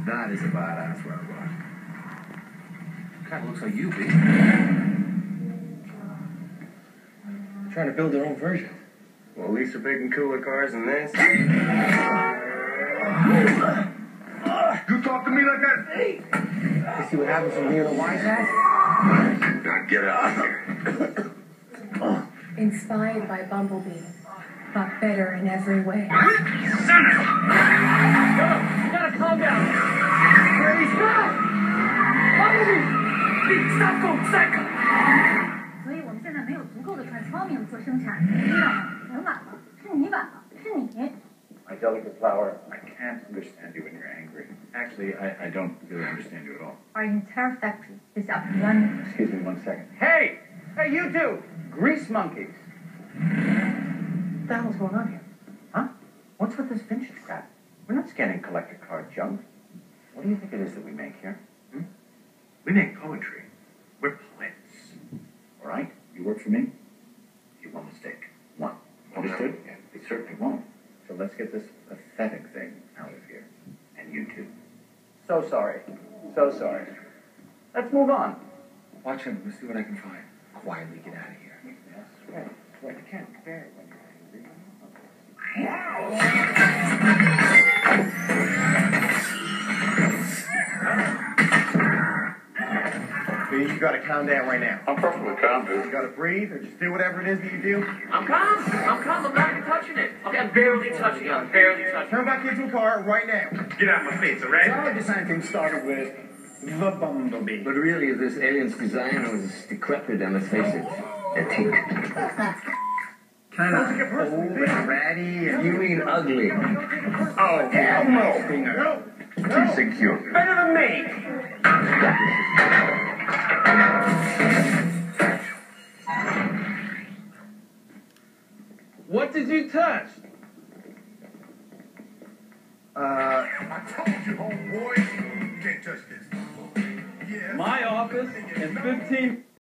That is a badass robot. Kind of looks like you, B. Trying to build their own version. Well, at least they're making cooler cars than this. You talk to me like that? Hey! You see what happens when you're in a wise ass? Now get out of here. Inspired by Bumblebee, but better in every way. You gotta calm down. Crazy. Bumblebee! Stop going psycho! 所以我们现在没有足够的 transforming 做生产，你晚了，人晚了，是你晚了，是你。 My delicate flower, I can't understand you when you're angry. Actually, I don't really understand you at all. Our entire factory is up and running. Excuse me 1 second. Hey! Hey, you two! Grease monkeys! What the hell's going on here? Huh? What's with this vintage crap? We're not scanning collector car junk. What do you think it is that we make here? We make poetry. We're poets. All right, you work for me? You won't mistake. One. Understood? Yeah. They certainly won't. So let's get this pathetic thing out of here. And you too. So sorry. So sorry. Let's move on. Watch him. Let's see what I can find. Quietly get out of here. Yes, right. Right. I can't bear it when you're angry. You gotta calm down right now. I'm perfectly calm, dude. You gotta breathe, or just do whatever it is that you do. I'm calm. I'm calm. I'm not even touching it. Okay, I'm barely touching it. I'm barely touching it. Turn back into a car right now. Get out of my face, all right? Our design thing started with the Bumblebee. But really, this alien's design was decrepit, and let's face it, antique. Kind of old and ratty and... You mean ugly? Oh, hell no! No! Too secure. Better than me! What did you touch? I told you, homeboy. You can't touch this. Yeah. My office and 15